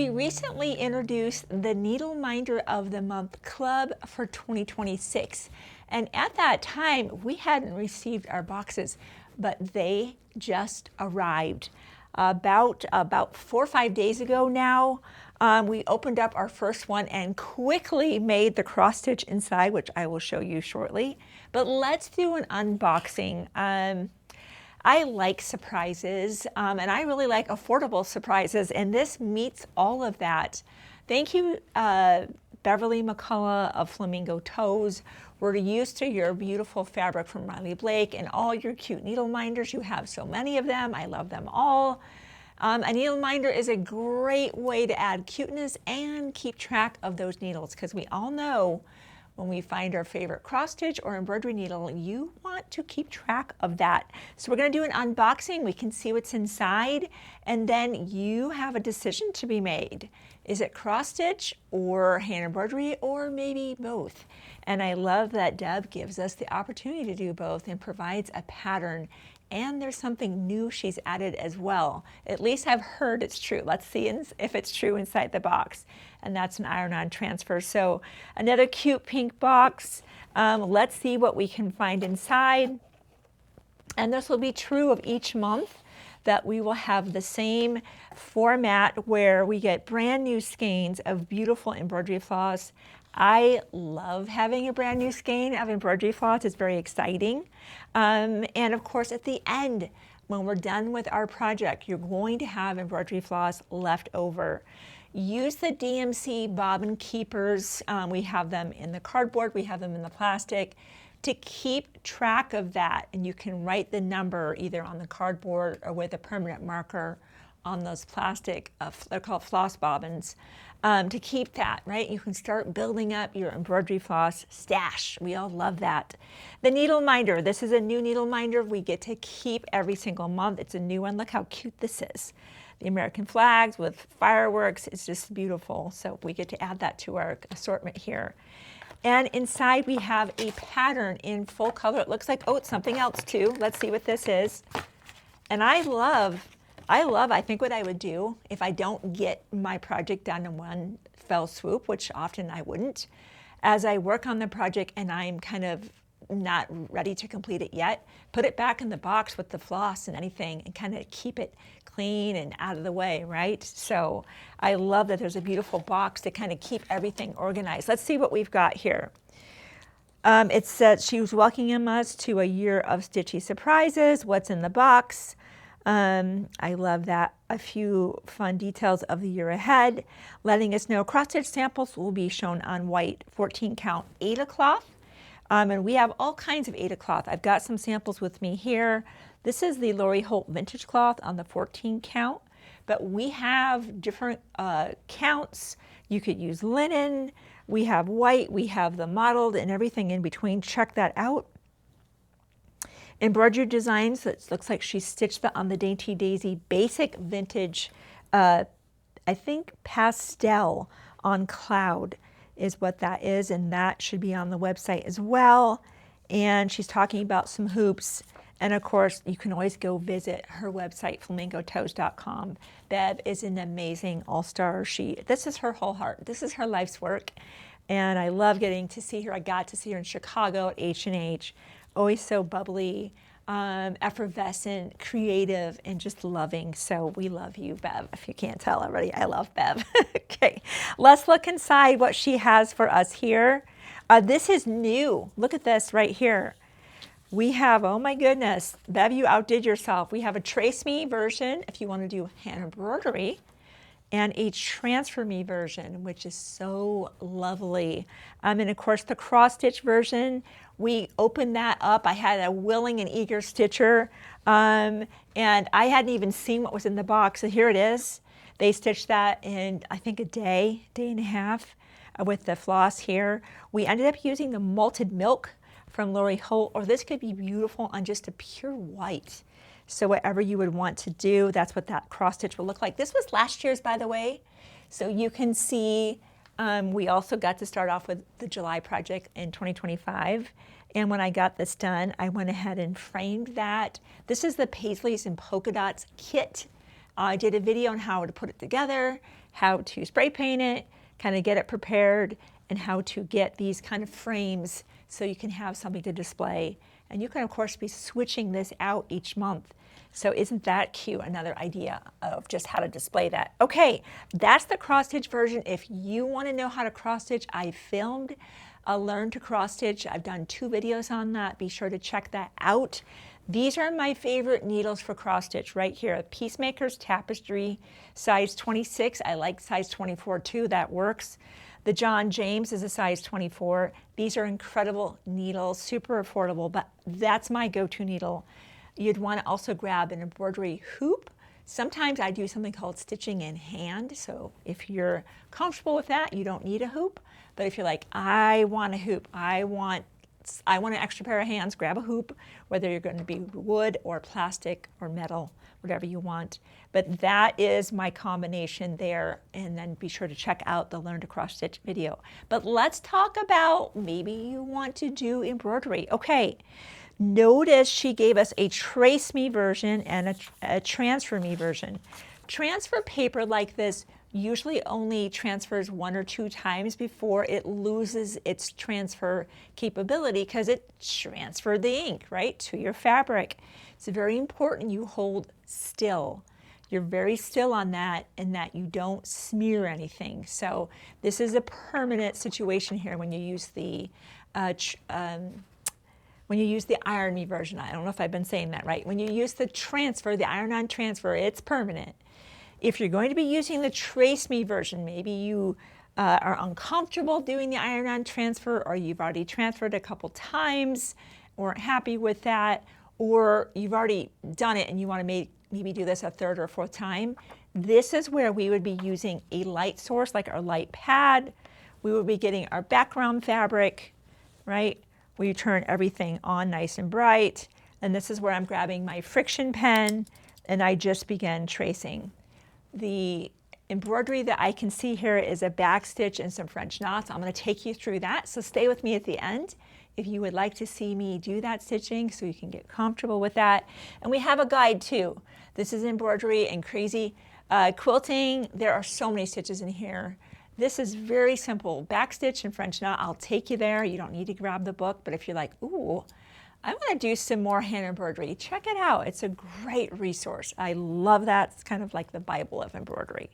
we recently introduced the Needle Minder of the Month Club for 2026. And at that time, we hadn't received our boxes, but they just arrived. About 4 or 5 days ago now, we opened up our first one and quickly made the cross stitch inside, which I will show you shortly. But let's do an unboxing. I like surprises, and I really like affordable surprises, and this meets all of that. Thank you, Beverly McCullough of Flamingo Toes. We're used to your beautiful fabric from Riley Blake and all your cute needle minders. You have so many of them. I love them all. A needle minder is a great way to add cuteness and keep track of those needles, because we all know when we find our favorite cross stitch or embroidery needle, you want to keep track of that. So we're going to do an unboxing. We can see what's inside, and then you have a decision to be made. Is it cross stitch or hand embroidery, or maybe both? And I love that Deb gives us the opportunity to do both and provides a pattern. And there's something new she's added as well. At least I've heard it's true. Let's see if it's true inside the box. And that's an iron-on transfer. So another cute pink box. Let's see what we can find inside. And this will be true of each month, that we will have the same format where we get brand new skeins of beautiful embroidery floss. I love having a brand new skein of embroidery floss. It's very exciting. And of course, at the end, when we're done with our project, you're going to have embroidery floss left over. Use the DMC bobbin keepers. We have them in the cardboard, we have them in the plastic, to keep track of that. And you can write the number either on the cardboard or with a permanent marker on those plastic, they're called floss bobbins, to keep that, right? You can start building up your embroidery floss stash. We all love that. The needle minder, this is a new needle minder we get to keep every single month. It's a new one. Look how cute this is. The American flags with fireworks, it's just beautiful. So we get to add that to our assortment here. And inside we have a pattern in full color. It looks like, oh, it's something else too. Let's see what this is. And I think what I would do if I don't get my project done in one fell swoop, which often I wouldn't, as I work on the project and I'm kind of not ready to complete it yet, put it back in the box with the floss and anything and kind of keep it clean and out of the way, right? So I love that there's a beautiful box to kind of keep everything organized. Let's see what we've got here. It says she was welcoming us to a year of stitchy surprises. What's in the box? I love that. A few fun details of the year ahead, letting us know cross stitch samples will be shown on white 14 count Aida cloth. And we have all kinds of Aida cloth. I've got some samples with me here. This is the Lori Holt vintage cloth on the 14 count, but we have different counts. You could use linen. We have white, we have the mottled and everything in between. Check that out. Embroidery designs, it looks like she stitched that on the Dainty Daisy basic vintage, I think pastel on cloud is what that is, and that should be on the website as well. And she's talking about some hoops. And of course, you can always go visit her website, flamingotoes.com. Bev is an amazing all-star. This is her whole heart. This is her life's work. And I love getting to see her. I got to see her in Chicago at H&H. Always so bubbly, effervescent, creative, and just loving. So we love you, Bev. If you can't tell already, I love Bev. Okay, let's look inside what she has for us here. This is new. Look at this right here. We have, oh my goodness, Bev, you outdid yourself. We have a Trace Me version if you want to do hand embroidery, and a Transfer Me version, which is so lovely. And of course, the cross stitch version, we opened that up. I had a willing and eager stitcher, and I hadn't even seen what was in the box. So here it is. They stitched that in, I think, a day and a half with the floss here. We ended up using the malted milk from Lori Holt, or this could be beautiful on just a pure white. So whatever you would want to do, that's what that cross stitch will look like. This was last year's, by the way. So you can see we also got to start off with the July project in 2025. And when I got this done, I went ahead and framed that. This is the Paisleys and Polka Dots kit. I did a video on how to put it together, how to spray paint it, kind of get it prepared, and how to get these kind of frames so you can have something to display. And you can, of course, be switching this out each month. So isn't that cute? Another idea of just how to display that. Okay, that's the cross stitch version. If you want to know how to cross stitch, I filmed a Learn to Cross Stitch. I've done 2 videos on that. Be sure to check that out. These are my favorite needles for cross stitch right here. Peacemaker's Tapestry, size 26. I like size 24 too, that works. The John James is a size 24. These are incredible needles, super affordable, but that's my go-to needle. You'd want to also grab an embroidery hoop. Sometimes I do something called stitching in hand. So if you're comfortable with that, you don't need a hoop. But if you're like, I want a hoop, I want an extra pair of hands, grab a hoop, whether you're going to be wood or plastic or metal, whatever you want. But that is my combination there. And then be sure to check out the Learn to Cross Stitch video. But let's talk about maybe you want to do embroidery. Okay, notice she gave us a Trace Me version and a Transfer Me version. Transfer paper like this usually only transfers 1 or 2 times before it loses its transfer capability because it transferred the ink, right, to your fabric. It's very important you hold still. You're very still on that and that you don't smear anything. So this is a permanent situation here when you use the Iron Me version. I don't know if I've been saying that right. When you use the transfer, the iron-on transfer, it's permanent. If you're going to be using the Trace Me version, maybe you are uncomfortable doing the iron-on transfer, or you've already transferred a couple times, weren't happy with that, or you've already done it and you want to maybe do this a 3rd or 4th time. This is where we would be using a light source like our light pad. We would be getting our background fabric, right? We turn everything on nice and bright. And this is where I'm grabbing my friction pen and I just begin tracing. The embroidery that I can see here is a backstitch and some French knots. I'm going to take you through that, so stay with me at the end if you would like to see me do that stitching so you can get comfortable with that. And we have a guide too. This is embroidery and crazy quilting. There are so many stitches in here. This is very simple. Backstitch and French knot, I'll take you there. You don't need to grab the book, but if you're like, ooh, I want to do some more hand embroidery, check it out. It's a great resource. I love that. It's kind of like the Bible of embroidery.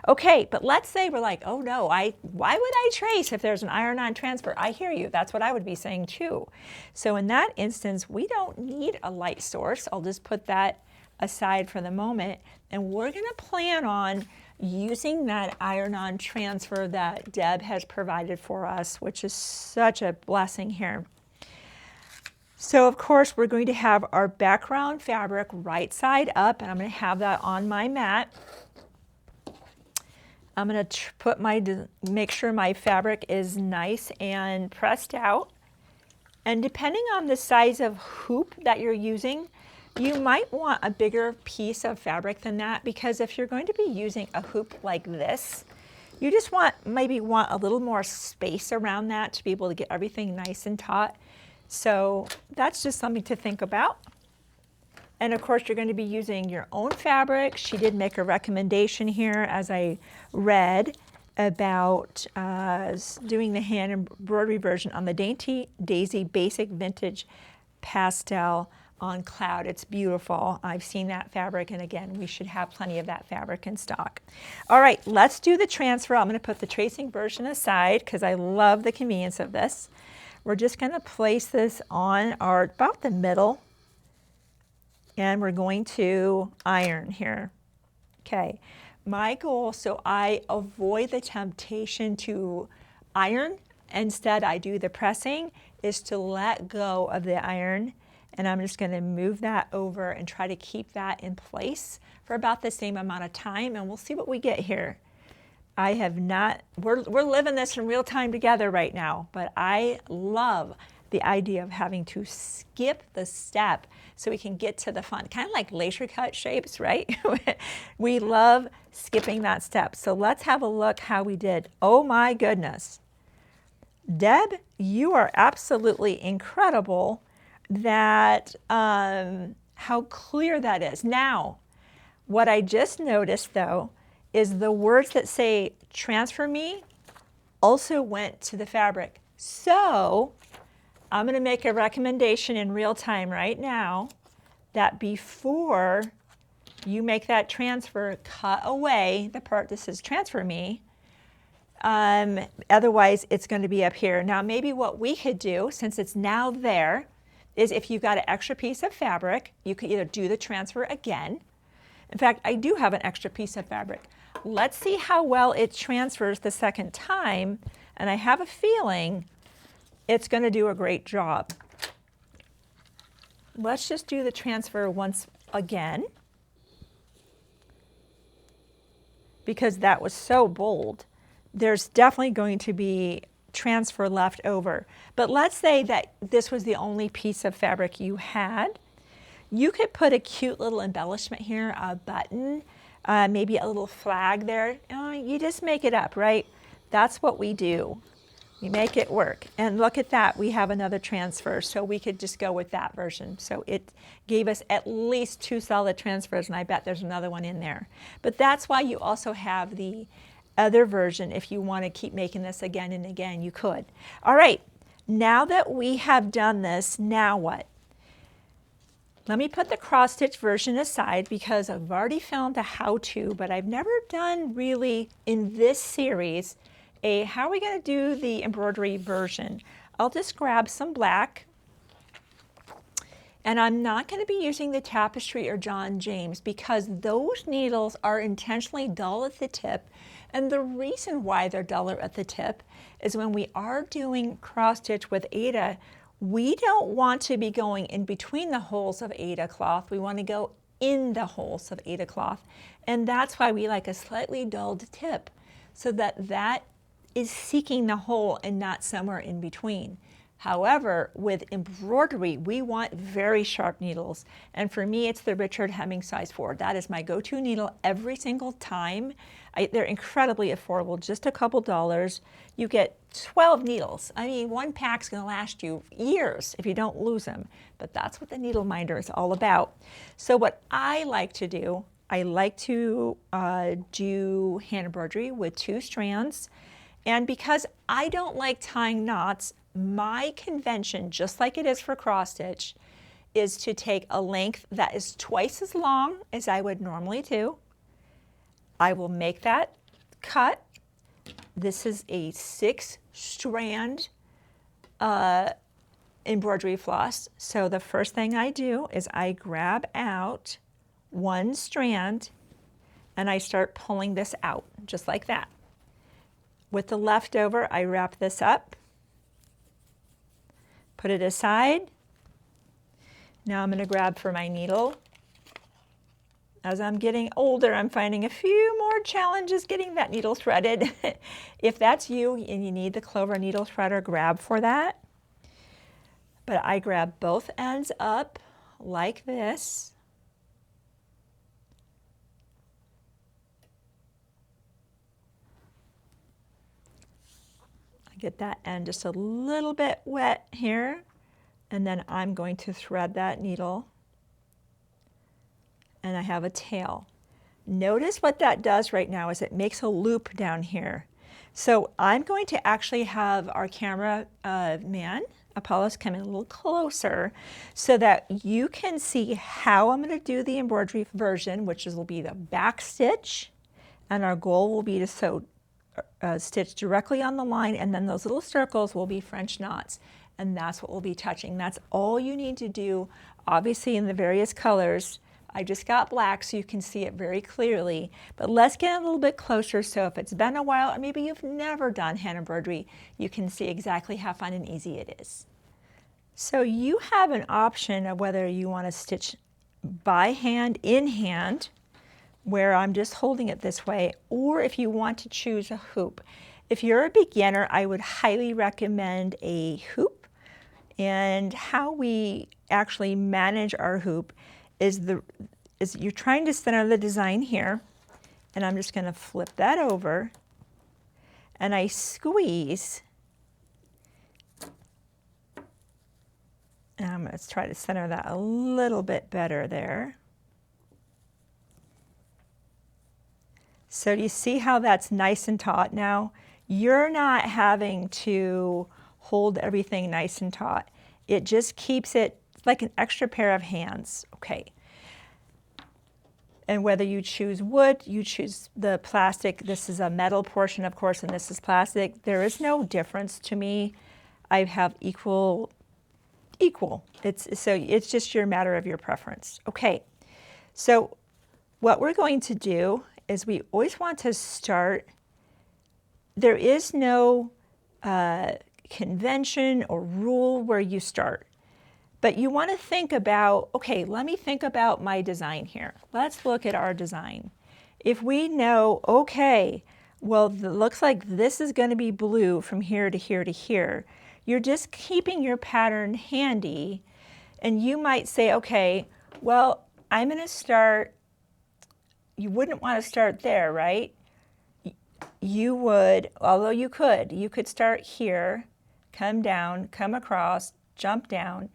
Okay, but let's say we're like, oh no, why would I trace if there's an iron-on transfer? I hear you. That's what I would be saying too. So in that instance, we don't need a light source. I'll just put that aside for the moment. And we're going to plan on using that iron-on transfer that Deb has provided for us, which is such a blessing here. So of course we're going to have our background fabric right side up, and I'm going to have that on my mat. I'm going to make sure my fabric is nice and pressed out. And depending on the size of hoop that you're using, you might want a bigger piece of fabric than that, because if you're going to be using a hoop like this, you just maybe want a little more space around that to be able to get everything nice and taut. So that's just something to think about. And of course, you're going to be using your own fabric. She did make a recommendation here, as I read, about doing the hand embroidery version on the Dainty Daisy Basic Vintage Pastel on Cloud. It's beautiful. I've seen that fabric, and again, we should have plenty of that fabric in stock. All right, let's do the transfer. I'm going to put the tracing version aside because I love the convenience of this. We're just going to place this on about the middle, and we're going to iron here. Okay, my goal, so I avoid the temptation to iron, instead I do the pressing, is to let go of the iron, and I'm just going to move that over and try to keep that in place for about the same amount of time, and we'll see what we get here. We're living this in real time together right now, but I love the idea of having to skip the step so we can get to the fun, kind of like laser cut shapes, right? We love skipping that step. So let's have a look how we did. Oh my goodness. Deb, you are absolutely incredible that how clear that is. Now, What I just noticed though is the words that say transfer me also went to the fabric. So I'm going to make a recommendation in real time right now that before you make that transfer, cut away the part that says transfer me. Otherwise, it's going to be up here. Now, maybe what we could do, since it's now there, is if you've got an extra piece of fabric, you could either do the transfer again. In fact, I do have an extra piece of fabric. Let's see how well it transfers the second time, and I have a feeling it's going to do a great job. Let's just do the transfer once again, because that was so bold. There's definitely going to be transfer left over. But let's say that this was the only piece of fabric you had. You could put a cute little embellishment here, a button, maybe a little flag there. You just make it up, right? That's what we do. You make it work. And look at that, we have another transfer, so we could just go with that version. So it gave us at least 2 solid transfers, and I bet there's another one in there. But that's why you also have the other version. If you want to keep making this again and again, you could. All right, now that we have done this, now what? Let me put the cross stitch version aside because I've already filmed a how-to, but I've never done really in this series a how are we going to do the embroidery version. I'll just grab some black, and I'm not going to be using the tapestry or John James because those needles are intentionally dull at the tip. And the reason why they're duller at the tip is when we are doing cross stitch with Aida, we don't want to be going in between the holes of Aida cloth. We want to go in the holes of Aida cloth. And that's why we like a slightly dulled tip, so that that is seeking the hole and not somewhere in between. However, with embroidery, we want very sharp needles. And for me, it's the Richard Hemming size 4. That is my go-to needle every single time. They're incredibly affordable, just a couple dollars. You get 12 needles. I mean, one pack's gonna last you years if you don't lose them. But that's what the needle minder is all about. So what I like to do, I like to do hand embroidery with 2 strands. And because I don't like tying knots, my convention, just like it is for cross stitch, is to take a length that is twice as long as I would normally do. I will make that cut. This is a 6-strand embroidery floss. So the first thing I do is I grab out 1 strand and I start pulling this out just like that. With the leftover, I wrap this up, put it aside. Now I'm going to grab for my needle. As I'm getting older, I'm finding a few more challenges getting that needle threaded. If that's you and you need the Clover needle threader, grab for that. But I grab both ends up like this. Get that end just a little bit wet here, and then I'm going to thread that needle, and I have a tail. Notice what that does right now is it makes a loop down here. So I'm going to actually have our camera man, Apollos, come in a little closer so that you can see how I'm going to do the embroidery version, which will be the back stitch, and our goal will be to sew stitch directly on the line, and then those little circles will be French knots, and that's what we'll be touching. That's all you need to do, obviously in the various colors. I just got black so you can see it very clearly, but let's get a little bit closer so if it's been a while or maybe you've never done hand embroidery, you can see exactly how fun and easy it is. So you have an option of whether you want to stitch by hand, in hand, where I'm just holding it this way, or if you want to choose a hoop. If you're a beginner, I would highly recommend a hoop. And how we actually manage our hoop is you're trying to center the design here, and I'm just going to flip that over, and I squeeze, and I'm going to try to center that a little bit better there. So do you see how that's nice and taut now? You're not having to hold everything nice and taut. It just keeps it like an extra pair of hands. Okay. And whether you choose wood, you choose the plastic. This is a metal portion, of course, and this is plastic. There is no difference to me. I have equal. It's just your matter of your preference. Okay. So what we're going to do is we always want to start. There is no convention or rule where you start. But you want to think about, okay, let me think about my design here. Let's look at our design. If we know, okay, well, it looks like this is going to be blue from here to here to here, you're just keeping your pattern handy. And you might say, okay, well, I'm going to start, you wouldn't want to start there, right? You would, although you could start here, come down, come across, jump down.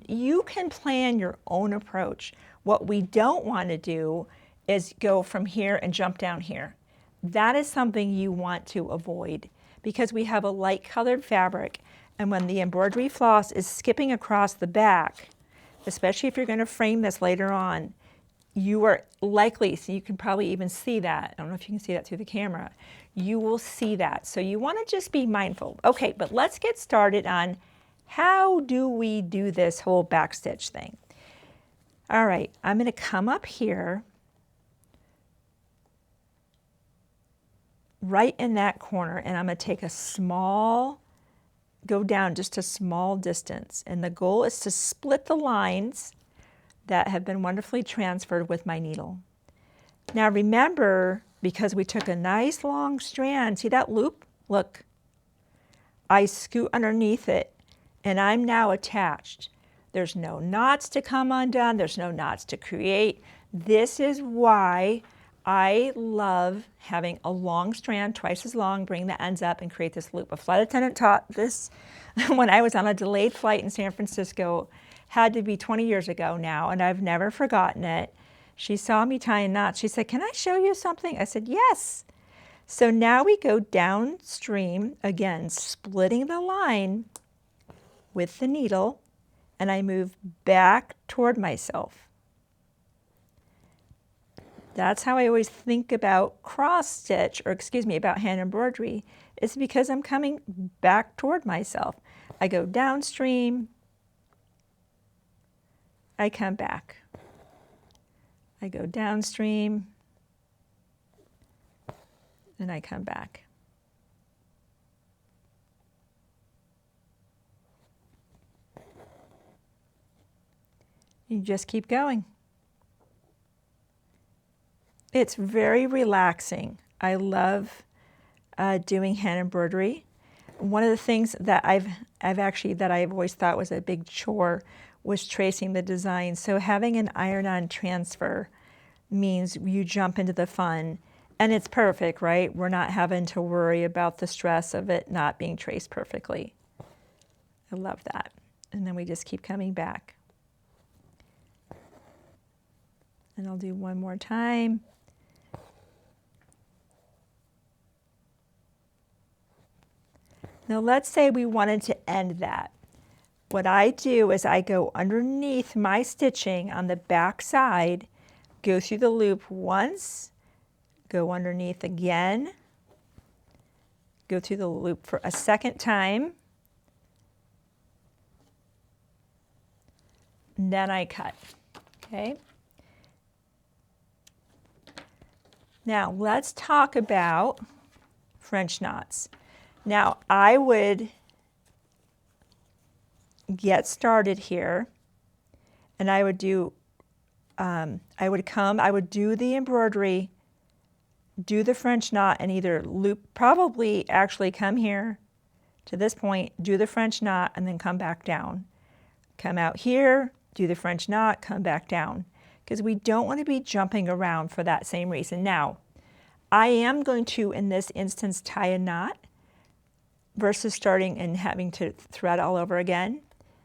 You can plan your own approach. What we don't want to do is go from here and jump down here. That is something you want to avoid because we have a light colored fabric, and when the embroidery floss is skipping across the back, especially if you're going to frame this later on, you are likely, so you can probably even see that. I don't know if you can see that through the camera. You will see that. So you want to just be mindful. Okay, but let's get started on how do we do this whole backstitch thing? All right, I'm going to come up here, right in that corner, and I'm going to take a small, go down just a small distance. And the goal is to split the lines that have been wonderfully transferred with my needle. Now remember, because we took a nice long strand, see that loop? Look, I scoot underneath it. And I'm now attached. There's no knots to come undone. There's no knots to create. This is why I love having a long strand, twice as long, bring the ends up and create this loop. A flight attendant taught this when I was on a delayed flight in San Francisco. Had to be 20 years ago now, and I've never forgotten it. She saw me tying knots. She said, "Can I show you something?" I said, "Yes." So now we go downstream, again, splitting the line with the needle, and I move back toward myself. That's how I always think about cross stitch, or excuse me, about hand embroidery, is because I'm coming back toward myself. I go downstream, I come back. I go downstream, and I come back. You just keep going. It's very relaxing. I love doing hand embroidery. One of the things that I've always thought was a big chore was tracing the design. So having an iron-on transfer means you jump into the fun, and it's perfect, right? We're not having to worry about the stress of it not being traced perfectly. I love that. And then we just keep coming back. And I'll do one more time. Now let's say we wanted to end that. What I do is I go underneath my stitching on the back side, go through the loop once, go underneath again, go through the loop for a second time, and then I cut, okay? Now let's talk about French knots. Now I would get started here, and I would do, I would do the embroidery, do the French knot, and either loop, probably actually come here to this point, do the French knot, and then come back down. Come out here, do the French knot, come back down. Because we don't want to be jumping around for that same reason. Now, I am going to, in this instance, tie a knot versus starting and having to thread all over again.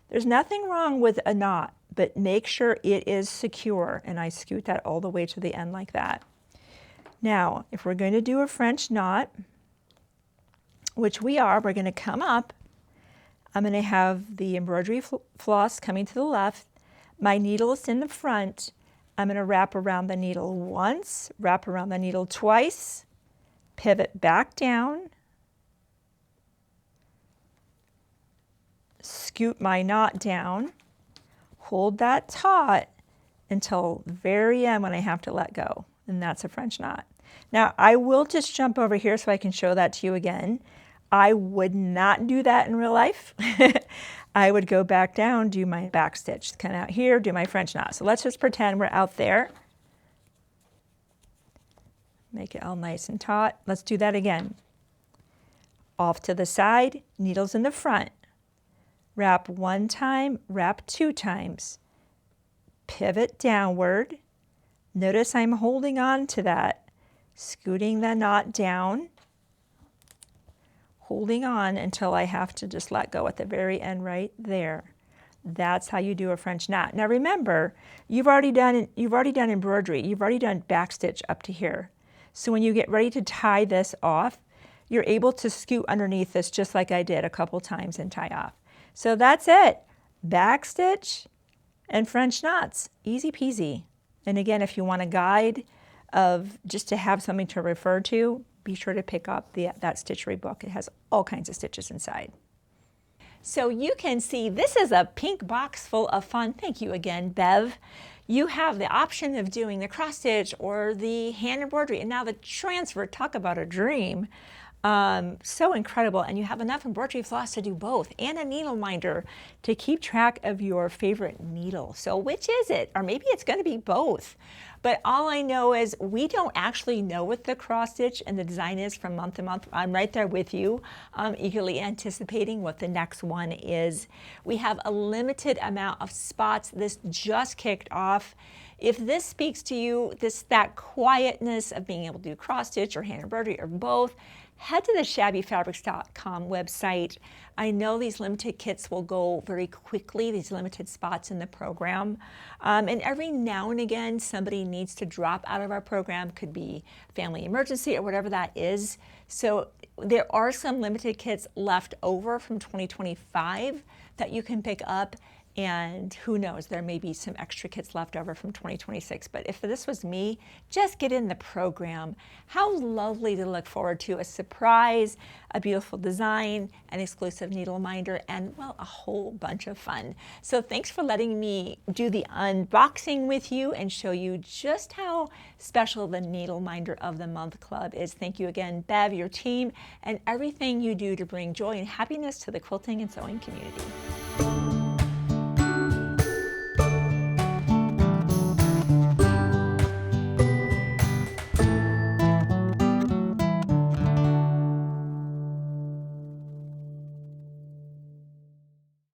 There's nothing wrong with a knot, but make sure it is secure, and I scoot that all the way to the end like that. Now, if we're going to do a French knot, which we are, we're going to come up. I'm going to have the embroidery floss coming to the left. My needle is in the front. I'm going to wrap around the needle once, wrap around the needle twice, pivot back down, scoot my knot down, hold that taut until the very end when I have to let go, and that's a French knot. Now, I will just jump over here so I can show that to you again. I would not do that in real life. I would go back down, do my back stitch, come out here, do my French knot. So let's just pretend we're out there. Make it all nice and taut. Let's do that again. Off to the side, needles in the front. Wrap one time, wrap two times. Pivot downward. Notice I'm holding on to that, scooting the knot down, holding on until I have to just let go at the very end right there. That's how you do a French knot. Now remember, you've already done embroidery, you've already done backstitch up to here. So when you get ready to tie this off, you're able to scoot underneath this just like I did a couple times and tie off. So that's it. Backstitch and French knots, easy peasy. And again, if you want a guide of just to have something to refer to, be sure to pick up that stitchery book. It has all kinds of stitches inside. So you can see this is a pink box full of fun. Thank you again, Bev. You have the option of doing the cross stitch or the hand embroidery, and now the transfer. Talk about a dream. So incredible, and you have enough embroidery floss to do both, and a needle minder to keep track of your favorite needle. So which is it? Or maybe it's going to be both. But all I know is we don't actually know what the cross stitch and the design is from month to month. I'm right there with you, eagerly anticipating what the next one is. We have a limited amount of spots. This just kicked off. If this speaks to you, that quietness of being able to do cross stitch or hand embroidery or both, head to the shabbyfabrics.com website. I know these limited kits will go very quickly, these limited spots in the program. And every now and again, somebody needs to drop out of our program, could be family emergency or whatever that is. So there are some limited kits left over from 2025 that you can pick up. And who knows, there may be some extra kits left over from 2026. But if this was me, just get in the program. How lovely to look forward to a surprise, a beautiful design, an exclusive needle minder, and well, a whole bunch of fun. So thanks for letting me do the unboxing with you and show you just how special the Needle Minder of the Month Club is. Thank you again, Bev, your team, and everything you do to bring joy and happiness to the quilting and sewing community.